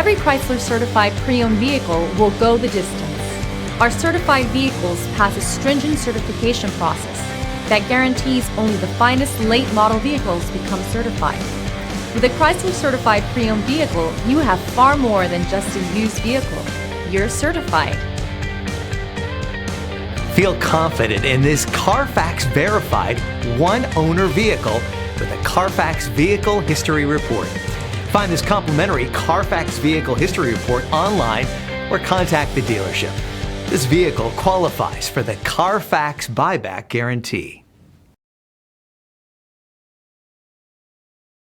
Every Chrysler certified pre-owned vehicle will go the distance. Our certified vehicles pass a stringent certification process that guarantees only the finest late model vehicles become certified. With a Chrysler certified pre-owned vehicle, you have far more than just a used vehicle. You're certified. Feel confident in this Carfax verified one-owner vehicle with a Carfax Vehicle History Report. Find this complimentary Carfax Vehicle History Report online or contact the dealership. This vehicle qualifies for the Carfax Buyback Guarantee.